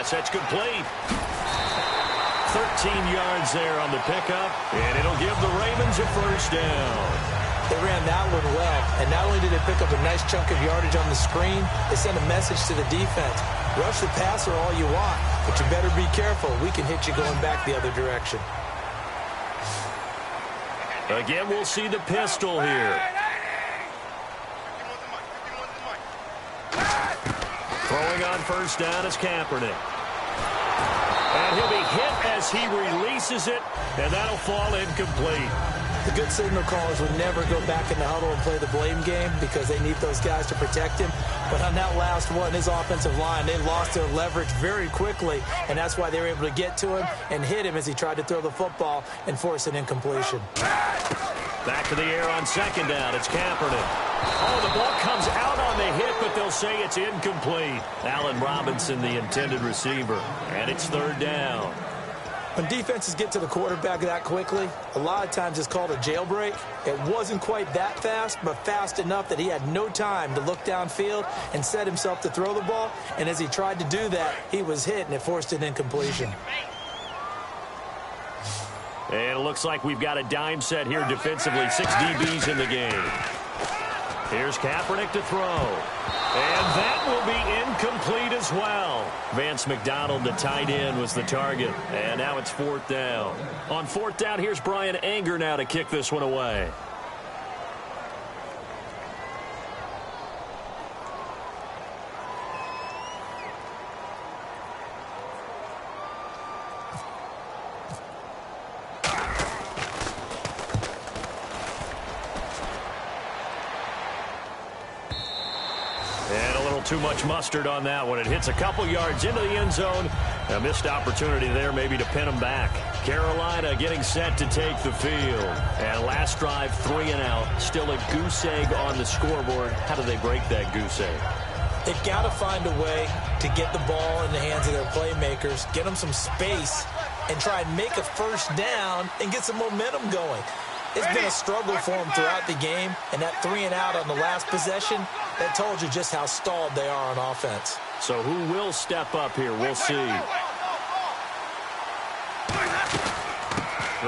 pass. That's complete. 13 yards there on the pickup, and it'll give the Ravens a first down. They ran that one well, and not only did they pick up a nice chunk of yardage on the screen, they sent a message to the defense. Rush the passer all you want, but you better be careful. We can hit you going back the other direction. Again, we'll see the pistol here. Throwing on first down is Kaepernick. And he'll be hit as he releases it, and that'll fall incomplete. The good signal callers would never go back in the huddle and play the blame game because they need those guys to protect him. But on that last one, his offensive line, they lost their leverage very quickly, and that's why they were able to get to him and hit him as he tried to throw the football and force an incompletion. Back to the air on second down. It's Kaepernick. Oh, the ball comes out on the hit, but they'll say it's incomplete. Allen Robinson, the intended receiver, and it's third down. When defenses get to the quarterback that quickly, a lot of times it's called a jailbreak. It wasn't quite that fast, but fast enough that he had no time to look downfield and set himself to throw the ball. And as he tried to do that, he was hit, and it forced an incompletion. And it looks like we've got a dime set here defensively. 6 DBs in the game. Here's Kaepernick to throw. And that will be incomplete as well. Vance McDonald, the tight end, was the target. And now it's fourth down. On fourth down, here's Brian Anger now to kick this one away. Too much mustard on that one. It hits a couple yards into the end zone. A missed opportunity there maybe to pin them back. Carolina getting set to take the field. And last drive, 3 and out. Still a goose egg on the scoreboard. How do they break that goose egg? They've got to find a way to get the ball in the hands of their playmakers, get them some space, and try and make a first down and get some momentum going. It's been a struggle for them throughout the game, and that 3 and out on the last possession, that told you just how stalled they are on offense. So who will step up here? We'll see. The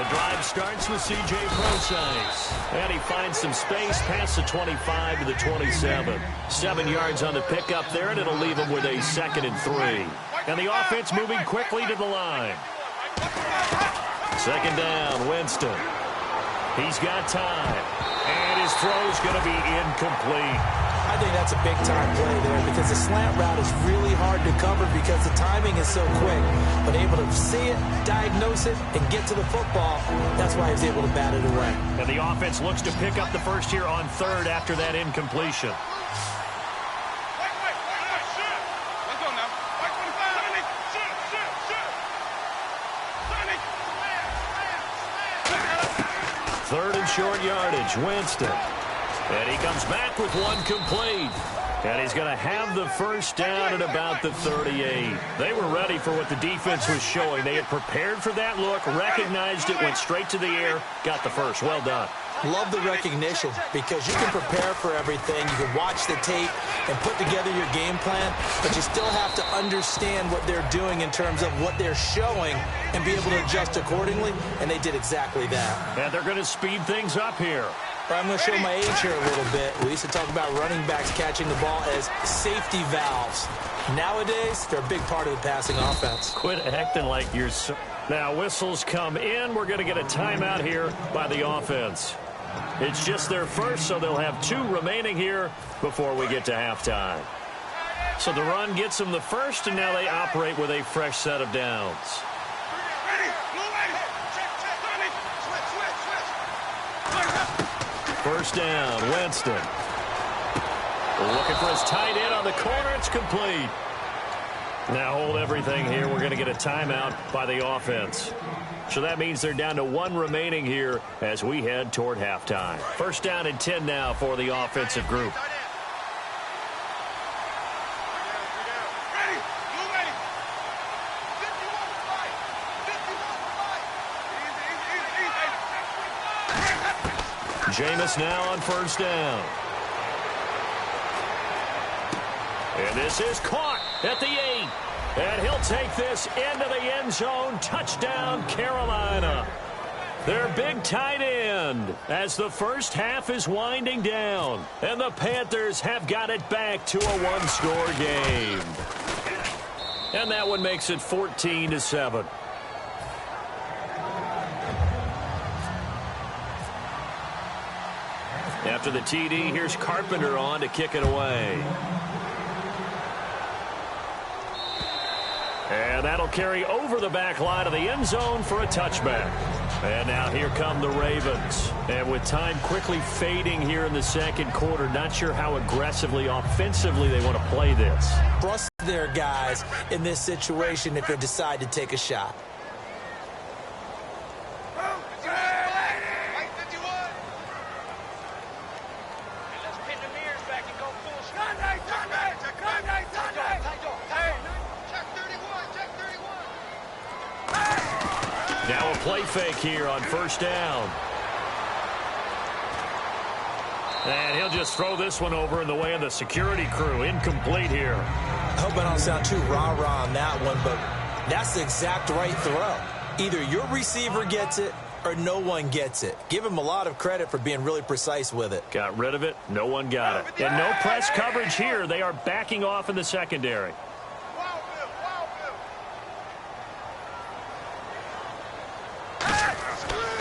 drive starts with C.J. Prosise. And he finds some space past the 25 to the 27. 7 yards on the pickup there, and it'll leave him with a 2nd and 3. And the offense moving quickly to the line. Second down, Winston. He's got time. And his throw's going to be incomplete. I think that's a big-time play there because the slant route is really hard to cover because the timing is so quick. But able to see it, diagnose it, and get to the football, that's why he's able to bat it away. And the offense looks to pick up the first here on third after that incompletion. Third and short yardage, Winston. And he comes back with one complete. And he's going to have the first down at about the 38. They were ready for what the defense was showing. They had prepared for that look, recognized it, went straight to the air, got the first. Well done. Love the recognition because you can prepare for everything. You can watch the tape and put together your game plan, but you still have to understand what they're doing in terms of what they're showing and be able to adjust accordingly, and they did exactly that. And they're going to speed things up here. I'm going to show my age here a little bit. We used to talk about running backs catching the ball as safety valves. Nowadays, they're a big part of the passing offense. Quit acting like you're so... Now, whistles come in. We're going to get a timeout here by the offense. It's just their first, so they'll have 2 remaining here before we get to halftime. So the run gets them the first, and now they operate with a fresh set of downs. First down, Winston. Looking for his tight end on the corner. It's complete. Now hold everything here. We're going to get a timeout by the offense. So that means they're down to 1 remaining here as we head toward halftime. First down and 10 now for the offensive group. Jameis now on first down. And this is caught at the 8. And he'll take this into the end zone. Touchdown, Carolina. Their big tight end as the first half is winding down. And the Panthers have got it back to a one-score game. And that one makes it 14-7. After the TD, here's Carpenter on to kick it away. And that'll carry over the back line of the end zone for a touchback. And now here come the Ravens. And with time quickly fading here in the second quarter, not sure how aggressively, offensively they want to play this. Trust their guys in this situation if they decide to take a shot. Now a play fake here on first down. And he'll just throw this one over in the way of the security crew. Incomplete here. I hope I don't sound too rah-rah on that one, but that's the exact right throw. Either your receiver gets it or no one gets it. Give him a lot of credit for being really precise with it. Got rid of it. No one got it. And no press coverage here. They are backing off in the secondary.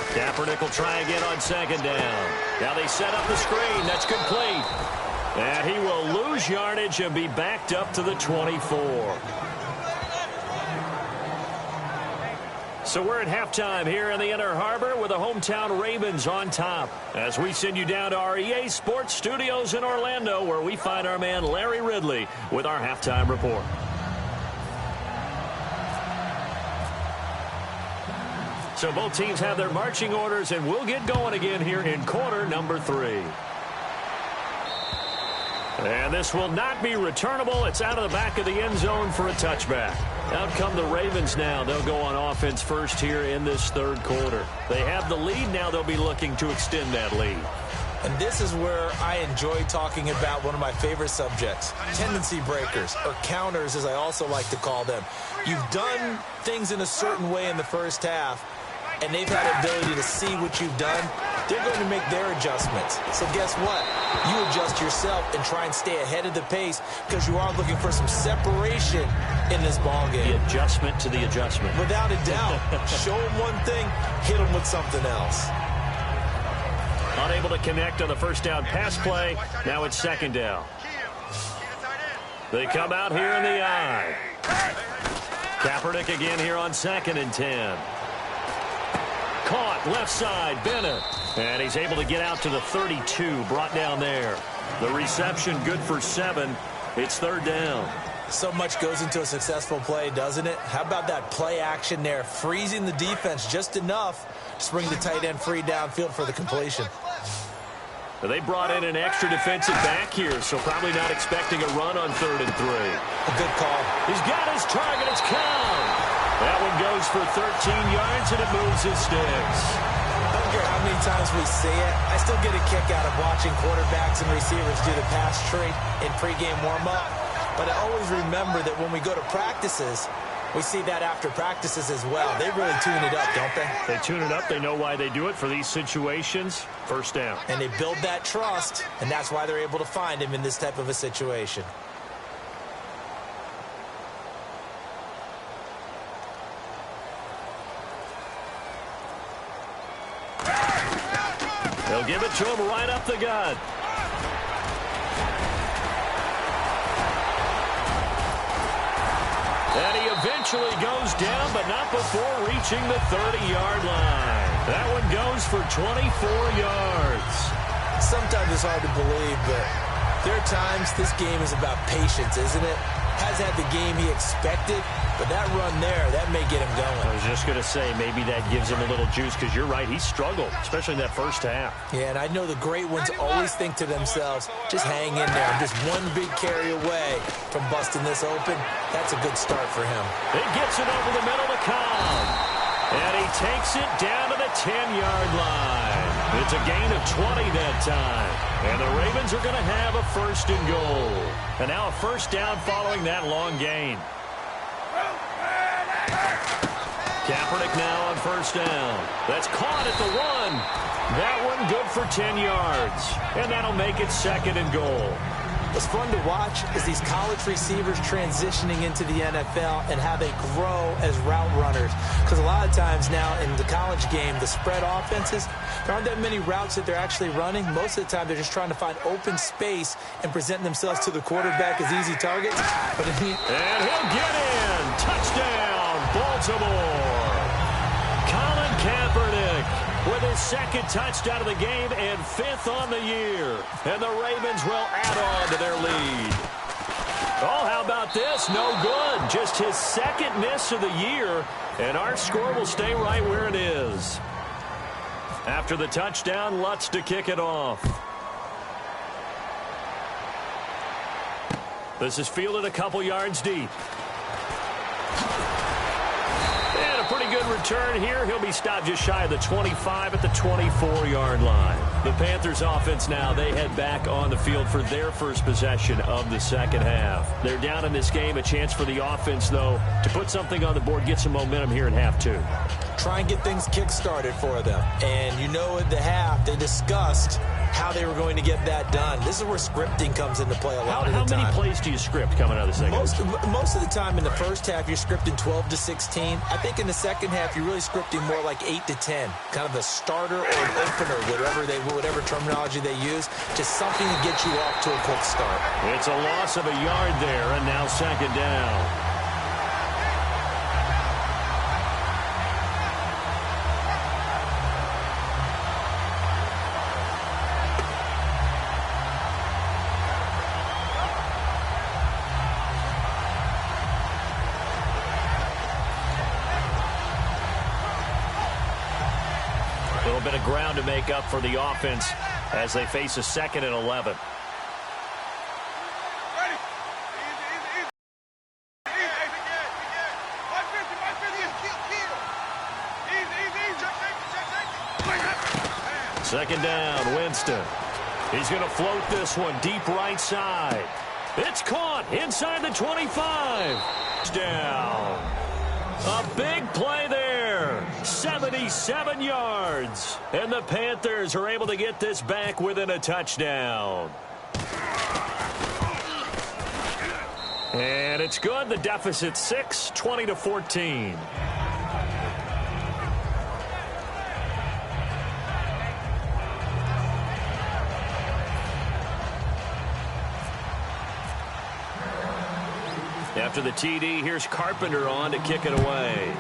Kaepernick will try again on second down. Now they set up the screen. That's complete. And he will lose yardage and be backed up to the 24. So we're at halftime here in the Inner Harbor with the hometown Ravens on top. As we send you down to our EA Sports Studios in Orlando, where we find our man Larry Ridley with our halftime report. So both teams have their marching orders, and we'll get going again here in quarter number 3. And this will not be returnable. It's out of the back of the end zone for a touchback. Out come the Ravens now. They'll go on offense first here in this third quarter. They have the lead. Now they'll be looking to extend that lead. And this is where I enjoy talking about one of my favorite subjects, tendency breakers, or counters as I also like to call them. You've done things in a certain way in the first half, and they've had the ability to see what you've done. They're going to make their adjustments. So guess what? You adjust yourself and try and stay ahead of the pace because you are looking for some separation in this ballgame. The adjustment to the adjustment. Without a doubt. Show them one thing, hit them with something else. Unable to connect on the first down pass play. Now it's second down. They come out here in the eye. Kaepernick again here on 2nd and 10. Caught left side, Bennett. And he's able to get out to the 32, brought down there. The reception good for 7. It's third down. So much goes into a successful play, doesn't it? How about that play action there, freezing the defense just enough to bring the tight end free downfield for the completion. They brought in an extra defensive back here, so probably not expecting a run on 3rd and 3. A good call. He's got his target. It's Cobb. That one goes for 13 yards, and it moves his sticks. I don't care how many times we see it. I still get a kick out of watching quarterbacks and receivers do the pass tree in pregame warm-up. But I always remember that when we go to practices, we see that after practices as well. They really tune it up, don't they? They tune it up. They know why they do it for these situations. First down. And they build that trust, and that's why they're able to find him in this type of a situation. They'll give it to him right up the gut. And he eventually goes down, but not before reaching the 30-yard line. That one goes for 24 yards. Sometimes it's hard to believe, but there are times this game is about patience, isn't it? Has had the game he expected, but that run there, that may get him going. I was just going to say, maybe that gives him a little juice, because you're right, he struggled, especially in that first half. Yeah, and I know the great ones always think to themselves, just hang in there. Just one big carry away from busting this open. That's a good start for him. He gets it over the middle to Cobb. And he takes it down to the 10-yard line. It's a gain of 20 that time. And the Ravens are going to have a 1st and goal. And now a first down following that long gain. Kaepernick now on first down. That's caught at the 1. That one good for 10 yards. And that'll make it 2nd and goal. What's fun to watch is these college receivers transitioning into the NFL and how they grow as route runners. Because a lot of times now in the college game, the spread offenses, there aren't that many routes that they're actually running. Most of the time, they're just trying to find open space and present themselves to the quarterback as easy targets. And he'll get in. Touchdown, Baltimore. Colin Kaepernick with his 2nd touchdown of the game and 5th on the year. And the Ravens will add on to their lead. Oh, how about this? No good. Just his 2nd miss of the year. And our score will stay right where it is. After the touchdown, Lutz to kick it off. This is fielded a couple yards deep. And a pretty good return here. He'll be stopped just shy of the 25 at the 24-yard line. The Panthers offense now, they head back on the field for their first possession of the 2nd half. They're down in this game. A chance for the offense, though, to put something on the board, get some momentum here in half 2. Try and get things kick-started for them. And you know at the half, they discussed how they were going to get that done. This is where scripting comes into play a lot of the time. How many plays do you script coming out of the second? Most of the time in the first half, you're scripting 12 to 16. I think in the second half, you're really scripting more like 8 to 10. Kind of a starter or an opener, whatever terminology they use. Just something to get you off to a quick start. It's a loss of a yard there, and now 2nd down. A little bit of ground to make up for the offense as they face a 2nd and 11. Second down, Winston. He's going to float this one deep right side. It's caught inside the 25. Down. A big play there. 77 yards. And the Panthers are able to get this back within a touchdown. And it's good. The deficit 6, 20-14. After the TD, here's Carpenter on to kick it away.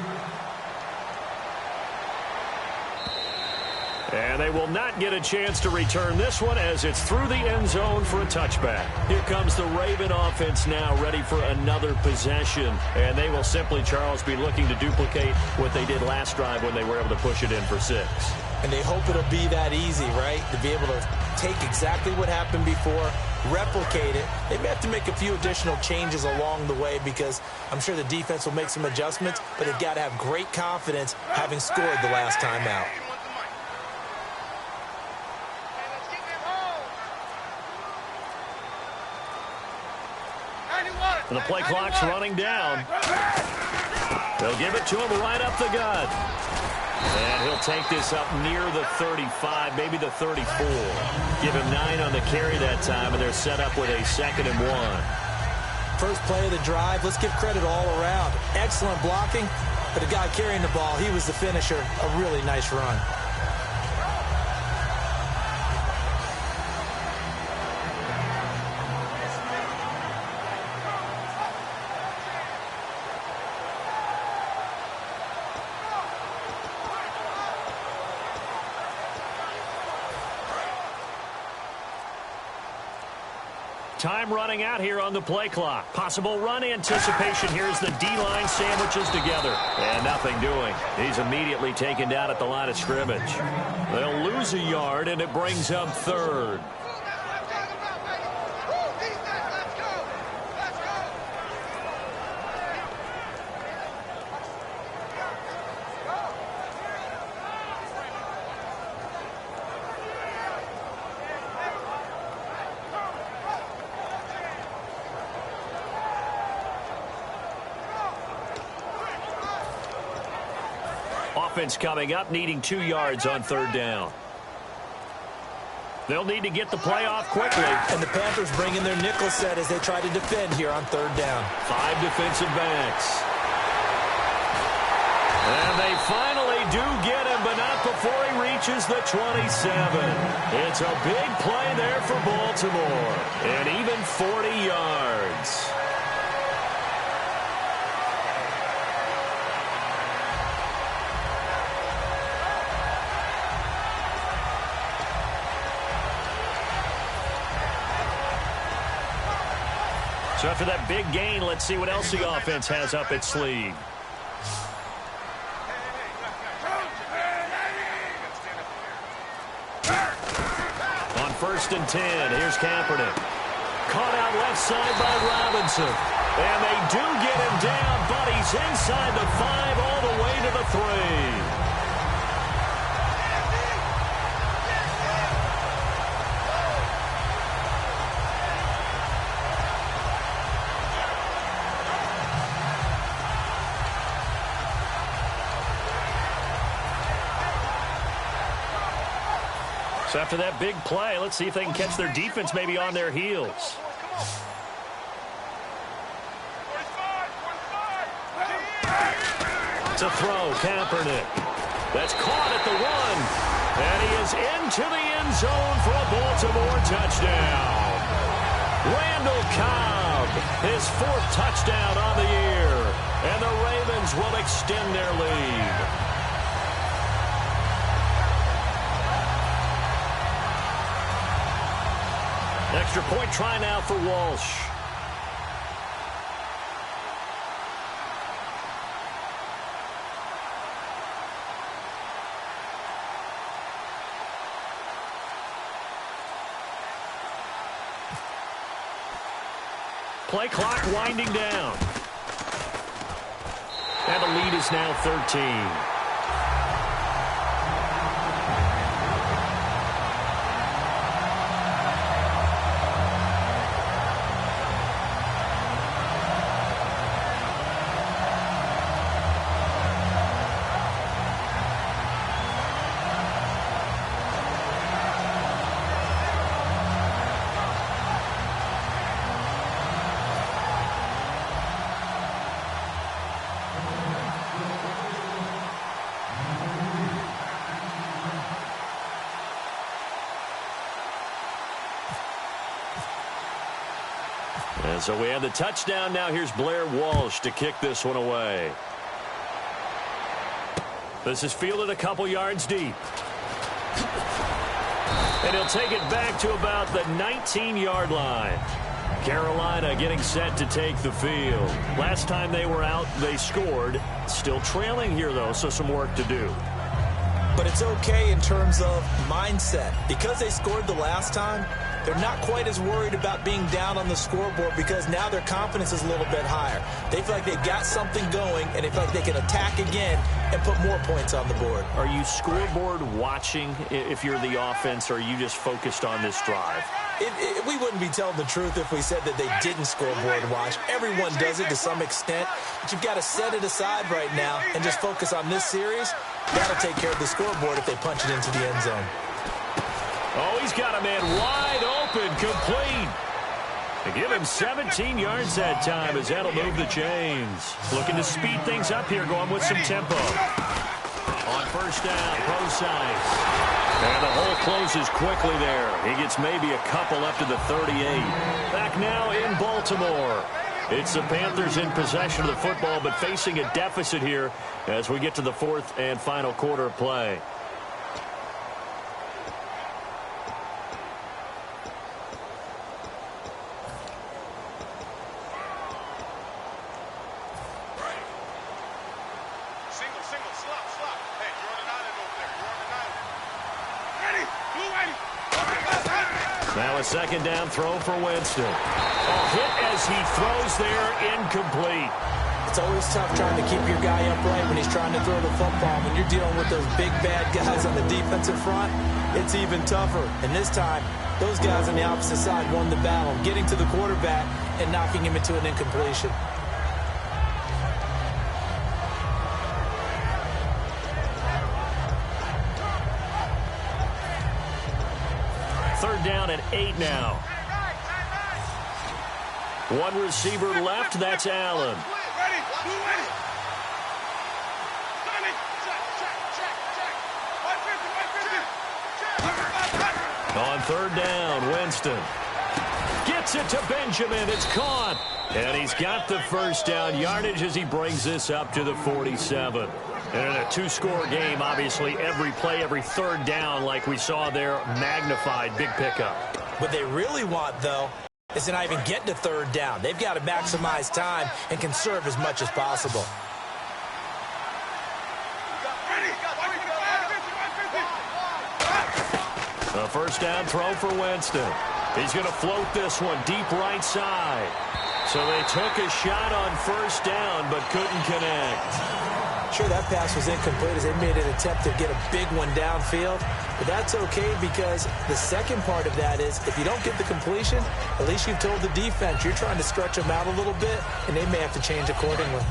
And they will not get a chance to return this one as it's through the end zone for a touchback. Here comes the Raven offense now ready for another possession. And they will simply, Charles, be looking to duplicate what they did last drive when they were able to push it in for 6. And they hope it'll be that easy, right? To be able to take exactly what happened before, replicate it. They may have to make a few additional changes along the way because I'm sure the defense will make some adjustments, but they've got to have great confidence having scored the last time out. And the play clock's running down. They'll give it to him right up the gut. And he'll take this up near the 35, maybe the 34. Give him 9 on the carry that time, and they're set up with a 2nd and 1. First play of the drive, let's give credit all around. Excellent blocking, but the guy carrying the ball, he was the finisher. A really nice run. Time running out here on the play clock. Possible run anticipation here as the D-line sandwiches together. And nothing doing. He's immediately taken down at the line of scrimmage. They'll lose a yard, and it brings up 3rd. offense coming up, needing 2 yards on third down. They'll need to get the play off quickly. And the Panthers bring in their nickel set as they try to defend here on third down. 5 defensive backs. And they finally do get him, but not before he reaches the 27. It's a big play there for Baltimore. And even 40 yards. So after that big gain, let's see what else the offense has up its sleeve. On 1st and 10, here's Kaepernick. Caught out left side by Robinson. And they do get him down, but he's inside the 5 all the way to the 3. So after that big play, let's see if they can catch their defense maybe on their heels. To throw, Kaepernick. That's caught at the 1. And he is into the end zone for a Baltimore touchdown. Randall Cobb, his 4th touchdown on the year. And the Ravens will extend their lead. Extra point try now for Walsh. Play clock winding down. And the lead is now 13. And so we have the touchdown. Now here's Blair Walsh to kick this one away. This is fielded a couple yards deep. And he'll take it back to about the 19-yard line. Carolina getting set to take the field. Last time they were out, they scored. Still trailing here, though, so some work to do. But it's okay in terms of mindset. Because they scored the last time, they're not quite as worried about being down on the scoreboard because now their confidence is a little bit higher. They feel like they've got something going, and they feel like they can attack again and put more points on the board. Are you scoreboard watching if you're the offense, or are you just focused on this drive? We wouldn't be telling the truth if we said that they didn't scoreboard watch. Everyone does it to some extent, but you've got to set it aside right now and just focus on this series. That'll take care of the scoreboard if they punch it into the end zone. Oh, he's got a man wide open, complete. They give him 17 yards that time as that'll move the chains. Looking to speed things up here, going with some tempo. On 1st down, Prosise. And the hole closes quickly there. He gets maybe a couple up to the 38. Back now in Baltimore. It's the Panthers in possession of the football, but facing a deficit here as we get to the 4th and final quarter of play. Now a 2nd down throw for Winston. A hit as he throws there, incomplete. It's always tough trying to keep your guy upright when he's trying to throw the football. When you're dealing with those big, bad guys on the defensive front, it's even tougher. And this time, those guys on the opposite side won the battle, getting to the quarterback and knocking him into an incompletion. third down and 8 now. One receiver left. That's Allen. On third down, Winston gets it to Benjamin. It's caught. And he's got the first down yardage as he brings this up to the 47. And in a two-score game, obviously, every play, every third down, like we saw there, magnified, big pickup. What they really want, though, is to not even get to third down. They've got to maximize time and conserve as much as possible. A first down throw for Winston. He's going to float this one deep right side. So they took a shot on first down but couldn't connect. Sure, that pass was incomplete as they made an attempt to get a big one downfield. But that's okay because the second part of that is if you don't get the completion, at least you've told the defense you're trying to stretch them out a little bit, and they may have to change accordingly.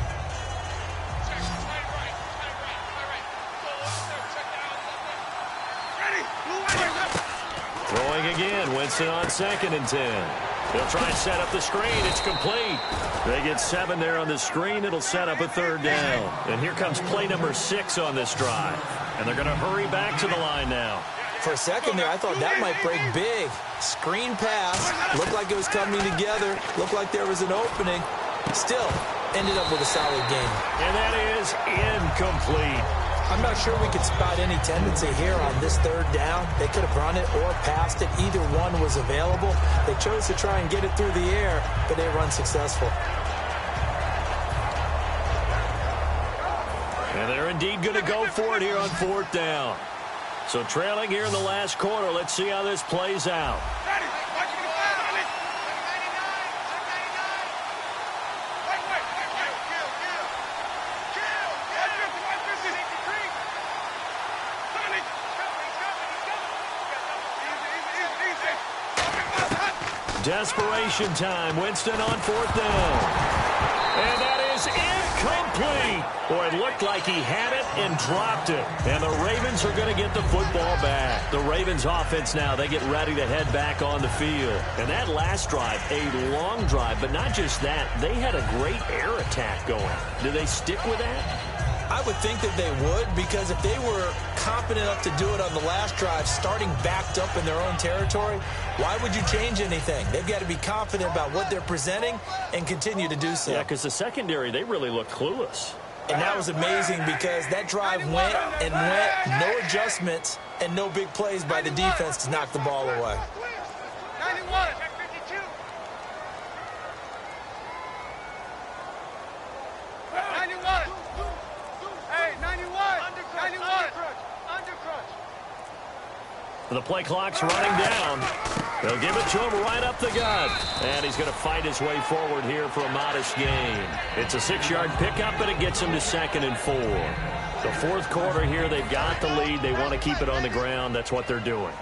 Throwing again, Winston on 2nd and 10. He'll try and set up the screen. It's complete. They get 7 there on the screen. It'll set up a third down. And here comes play number 6 on this drive. And they're going to hurry back to the line now. For a second there, I thought that might break big. Screen pass. Looked like it was coming together. Looked like there was an opening. Still, ended up with a solid game. And that is incomplete. I'm not sure we could spot any tendency here on this third down. They could have run it or passed it. Either one was available. They chose to try and get it through the air, but they were unsuccessful. And they're indeed going to go for it here on 4th down. So trailing here in the last quarter. Let's see how this plays out. Desperation time. Winston on 4th down. And that is incomplete. Boy, it looked like he had it and dropped it. And the Ravens are going to get the football back. The Ravens offense now, they get ready to head back on the field. And that last drive, a long drive, but not just that. They had a great air attack going. Do they stick with that? I would think that they would, because if they were competent enough to do it on the last drive, starting backed up in their own territory, why would you change anything? They've got to be confident about what they're presenting and continue to do so. Yeah, because the secondary, they really looked clueless. And that was amazing because that drive went and went, no adjustments and no big plays by the defense to knock the ball away. 91. 91. Hey, 91. 91. Undercrunch. The play clock's running down. They'll give it to him right up the gut. And he's going to fight his way forward here for a modest gain. It's a 6-yard pickup, and it gets him to 2nd and 4. The 4th quarter here, they've got the lead. They want to keep it on the ground. That's what they're doing.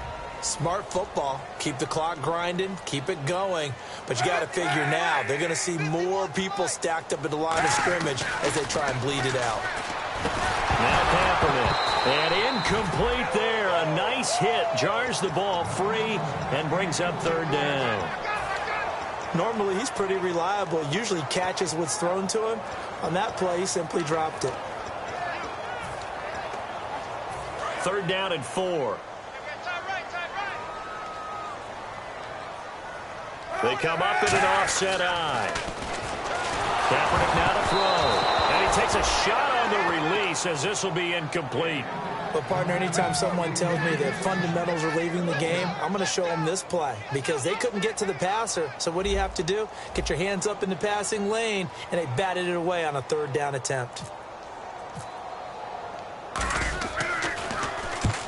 Smart football. Keep the clock grinding. Keep it going. But you got to figure now they're going to see more people stacked up at the line of scrimmage as they try and bleed it out. Now Kaepernick. And incomplete there. A nice hit. Jars the ball free and brings up 3rd down. Normally, he's pretty reliable. Usually catches what's thrown to him. On that play, he simply dropped it. 3rd down and 4. They come up in an offset eye. Kaepernick now to throw. And he takes a shot on the release as this will be incomplete. But, partner, anytime someone tells me that fundamentals are leaving the game, I'm going to show them this play because they couldn't get to the passer. So what do you have to do? Get your hands up in the passing lane, and they batted it away on a 3rd down attempt.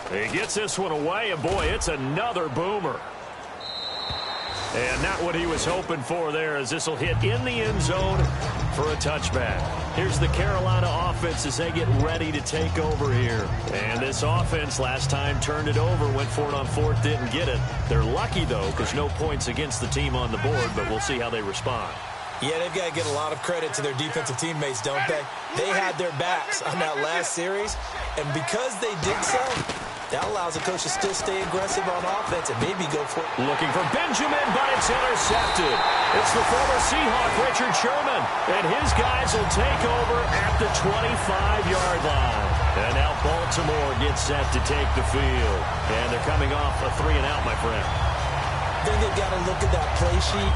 He gets this one away, and boy, it's another boomer. And not what he was hoping for there, as this will hit in the end zone for a touchback. Here's the Carolina offense as they get ready to take over here. And this offense last time turned it over, went for it on 4th, didn't get it. They're lucky, though, because no points against the team on the board, but we'll see how they respond. Yeah, they've got to get a lot of credit to their defensive teammates, don't they? They had their backs on that last series, and because they did so, That allows the coach to still stay aggressive on offense and maybe go for it. Looking for Benjamin, but it's intercepted. It's the former Seahawk, Richard Sherman, and his guys will take over at the 25-yard line. And now Baltimore gets set to take the field. And they're coming off a 3-and-out, my friend. I think they've got to look at that play sheet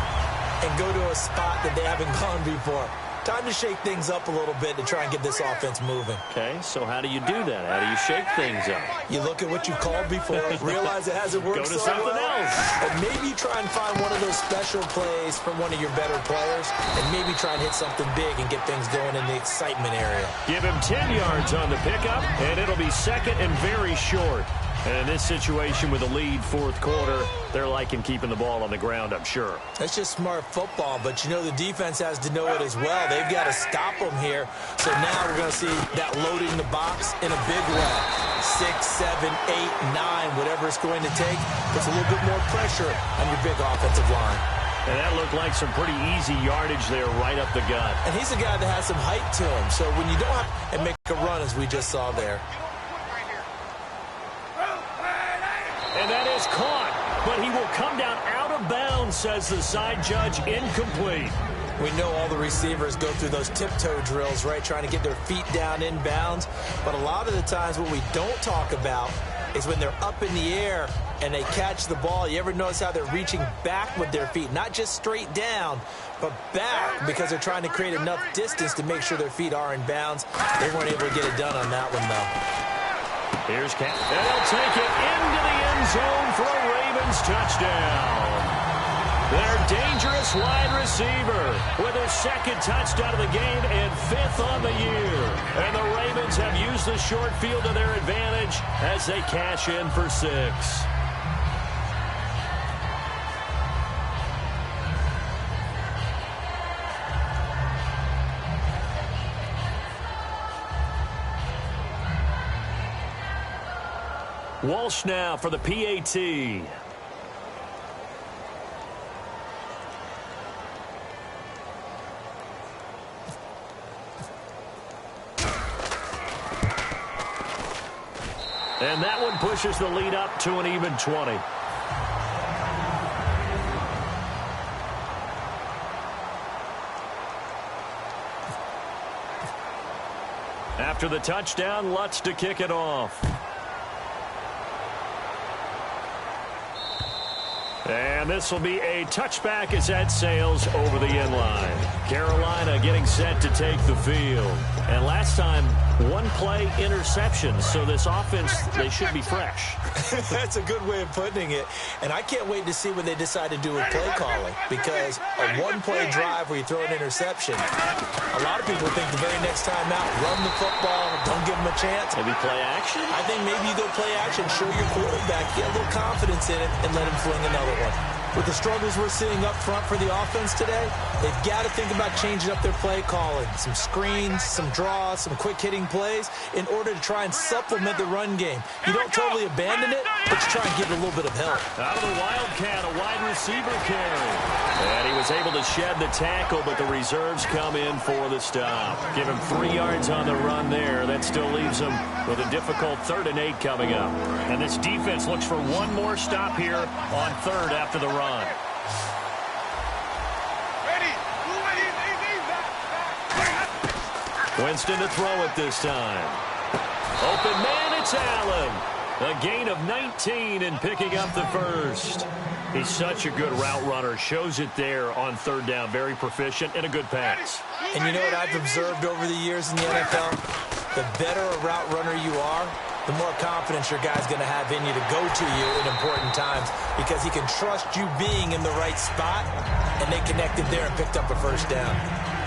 and go to a spot that they haven't gone before. Time to shake things up a little bit to try and get this offense moving. Okay, so how do you do that? How do you shake things up? You look at what you called before, realize it hasn't worked so well. Go to something else. And maybe try and find one of those special plays from one of your better players, and maybe try and hit something big and get things going in the excitement area. Give him 10 yards on the pickup, and it'll be second and very short. And in this situation with a lead fourth quarter, they're liking keeping the ball on the ground, I'm sure. That's just smart football, but you know the defense has to know it as well. They've got to stop them here. So now we're going to see that loading the box in a big way. 6, 7, 8, 9, whatever it's going to take, puts a little bit more pressure on your big offensive line. And that looked like some pretty easy yardage there right up the gut. And he's a guy that has some height to him. So when you don't have and make a run, as we just saw there. And that is caught, but he will come down out of bounds, says the side judge, incomplete. We know all the receivers go through those tiptoe drills, right, trying to get their feet down in bounds. But a lot of the times what we don't talk about is when they're up in the air and they catch the ball. You ever notice how they're reaching back with their feet, not just straight down, but back, because they're trying to create enough distance to make sure their feet are in bounds. They weren't able to get it done on that one, though. Here's Cap, and they'll take it into the end zone for a Ravens touchdown. Their dangerous wide receiver with his second touchdown of the game and 5th on the year. And the Ravens have used the short field to their advantage as they cash in for 6. Walsh now for the PAT. And that one pushes the lead up to an even 20. After the touchdown, Lutz to kick it off. And this will be a touchback as that sails over the end line. Carolina getting set to take the field. And last time, one play interception. So this offense, they should be fresh. That's a good way of putting it. And I can't wait to see when they decide to do a play calling. Because a one-play drive where you throw an interception, a lot of people think the very next time out, run the football, don't give them a chance. Maybe play action? I think maybe you go play action, show your quarterback, get a little confidence in it, and let him fling another one. With the struggles we're seeing up front for the offense today, they've got to think about changing up their play calling. Some screens, some draws, some quick-hitting plays in order to try and supplement the run game. You don't totally abandon it, but you try and give it a little bit of help. Out of the Wildcat, a wide receiver carry. And he was able to shed the tackle, but the reserves come in for the stop. Give him 3 yards on the run there. That still leaves him with a difficult 3rd and 8 coming up. And this defense looks for one more stop here on 3rd after the run. Winston to throw it this time. Open man, it's Allen. A gain of 19 and picking up the first. He's such a good route runner. Shows it there on 3rd down. Very proficient and a good pass. And you know what I've observed over the years in the NFL? The better a route runner you are, the more confidence your guy's going to have in you to go to you in important times, because he can trust you being in the right spot, and they connected there and picked up a first down.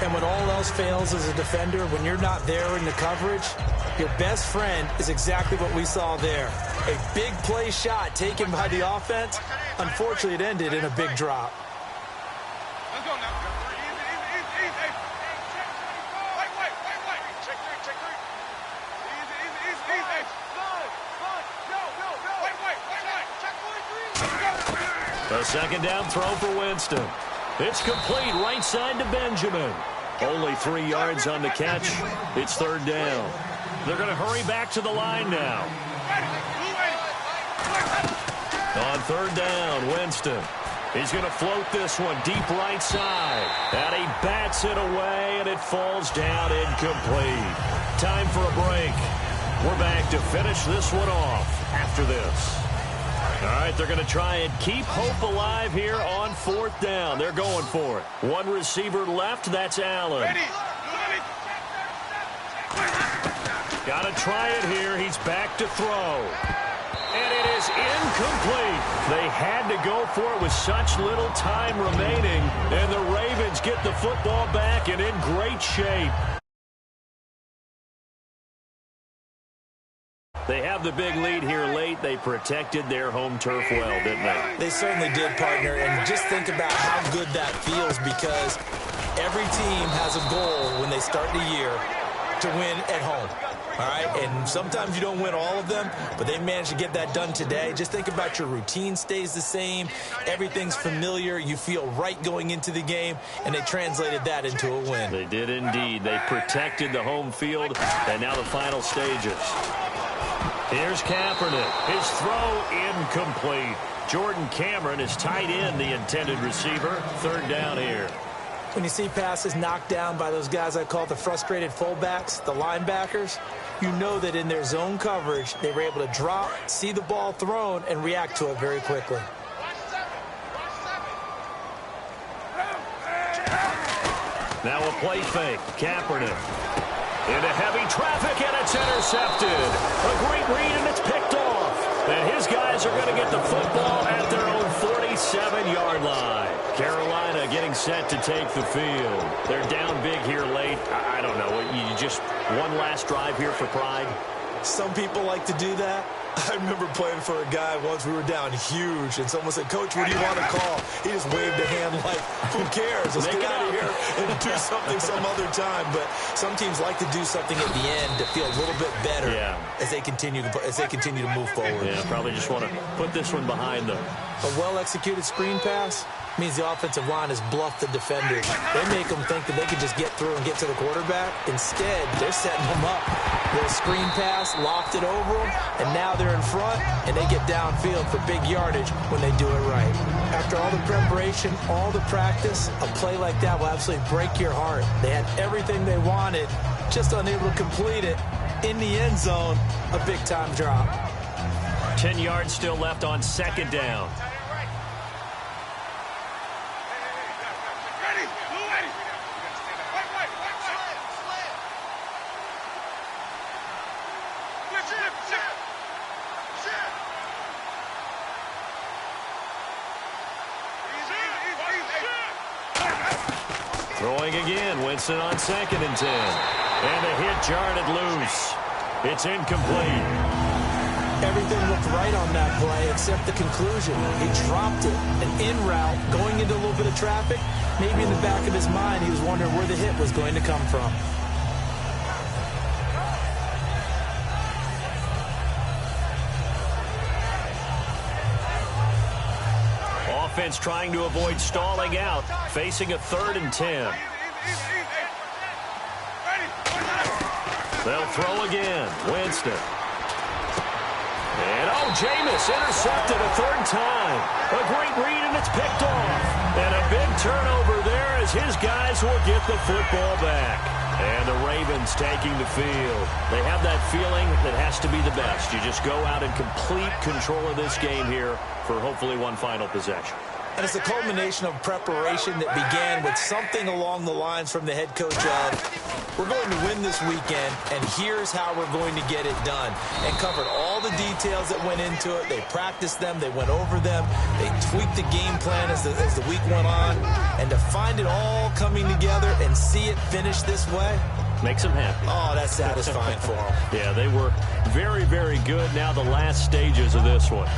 And when all else fails as a defender, when you're not there in the coverage, your best friend is exactly what we saw there. A big play shot taken by the offense. Unfortunately, it ended in a big drop. Let's go now. Easy. Wait. Check three. Easy. No. Wait. Check 4-3. A second down throw for Winston. It's complete right side to Benjamin. Only 3 yards on the catch. It's 3rd down. They're going to hurry back to the line now. On third down, Winston. He's going to float this one deep right side. And he bats it away, and it falls down incomplete. Time for a break. We're back to finish this one off after this. All right, they're going to try and keep hope alive here on fourth down. They're going for it. One receiver left. That's Allen. Got to try it here. He's back to throw. And it is incomplete. They had to go for it with such little time remaining. And the Ravens get the football back and in great shape. They have the big lead here late. They protected their home turf well, didn't they? They certainly did, partner. And just think about how good that feels, because every team has a goal when they start the year to win at home. All right, and sometimes you don't win all of them, but they managed to get that done today. Just think about your routine stays the same. Everything's familiar. You feel right going into the game, and they translated that into a win. They did indeed. They protected the home field, and now the final stages. Here's Kaepernick. His throw incomplete. Jordan Cameron is tight end, the intended receiver. Third down here. When you see passes knocked down by those guys I call the frustrated fullbacks, the linebackers, you know that in their zone coverage, they were able to drop, see the ball thrown, and react to it very quickly. Now a play fake. Kaepernick into heavy traffic, and it's intercepted. A great read, and it's picked off. And his guys are going to get the football at their own 47-yard line. Carolina getting set to take the field. They're down big here late. I don't know. You just one last drive here for pride? Some people like to do that. I remember playing for a guy once. We were down huge, and someone said, "Coach, what do you want to call?" He just waved a hand like, "Who cares? Let's get out of here and do something some other time." But some teams like to do something at the end to feel a little bit better as they continue to move forward. Yeah, probably just want to put this one behind them. A well-executed screen pass means the offensive line has bluffed the defenders. They make them think that they can just get through and get to the quarterback. Instead, they're setting them up. They'll screen pass, loft it over them, and now they're in front, and they get downfield for big yardage when they do it right. After all the preparation, all the practice, a play like that will absolutely break your heart. They had everything they wanted, just unable to complete it. In the end zone, a big-time drop. 10 yards still left on second down. Throwing again, Winston on 2nd and 10. And the hit jarred it loose. It's incomplete. Everything looked right on that play except the conclusion. He dropped it, an in route, going into a little bit of traffic. Maybe in the back of his mind, he was wondering where the hit was going to come from. Offense trying to avoid stalling out, facing a 3rd and 10. They'll throw again. Winston. And Jameis intercepted a 3rd time. A great read, and it's picked off. And a big turnover there as his guys will get the football back. And the Ravens taking the field. They have that feeling that has to be the best. You just go out in complete control of this game here for hopefully one final possession. And it's a culmination of preparation that began with something along the lines from the head coach of, we're going to win this weekend, and here's how we're going to get it done. And covered all the details that went into it. They practiced them. They went over them. They tweaked the game plan as the week went on. And to find it all coming together and see it finish this way, makes them happy. Oh, that's satisfying for them. Yeah, they were very, very good. Now the last stages of this one.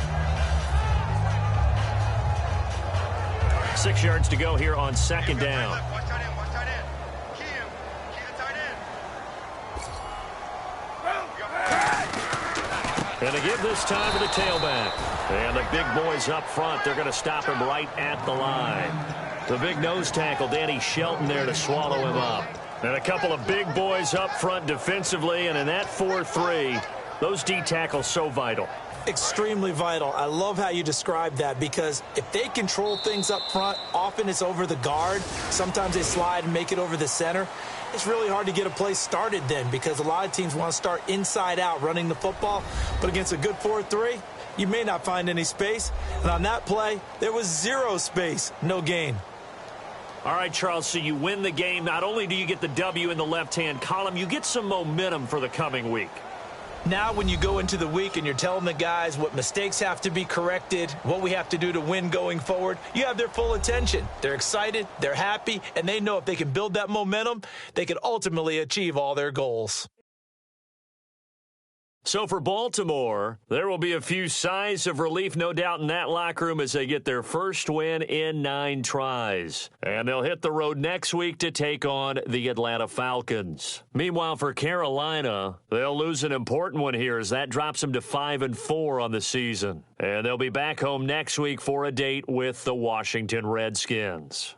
6 yards to go here on second down. And they give this time to the tailback. And the big boys up front, they're going to stop him right at the line. The big nose tackle, Danny Shelton, there to swallow him up. And a couple of big boys up front defensively, and in that 4-3, those D tackles so vital. Extremely vital. I love how you describe that, because if they control things up front, often it's over the guard. Sometimes they slide and make it over the center. It's really hard to get a play started then, because a lot of teams want to start inside out running the football. But against a good 4-3, you may not find any space. And on that play, there was zero space, no gain. All right, Charles, so you win the game. Not only do you get the W in the left-hand column, you get some momentum for the coming week. Now when you go into the week and you're telling the guys what mistakes have to be corrected, what we have to do to win going forward, you have their full attention. They're excited, they're happy, and they know if they can build that momentum, they can ultimately achieve all their goals. So for Baltimore, there will be a few sighs of relief, no doubt, in that locker room as they get their first win in 9 tries. And they'll hit the road next week to take on the Atlanta Falcons. Meanwhile, for Carolina, they'll lose an important one here as that drops them to 5-4 on the season. And they'll be back home next week for a date with the Washington Redskins.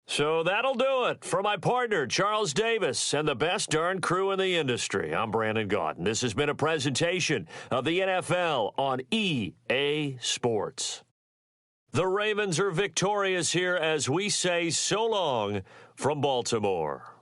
So that'll do it. For my partner, Charles Davis, and the best darn crew in the industry, I'm Brandon Gaudin. This has been a presentation of the NFL on EA Sports. The Ravens are victorious here as we say so long from Baltimore.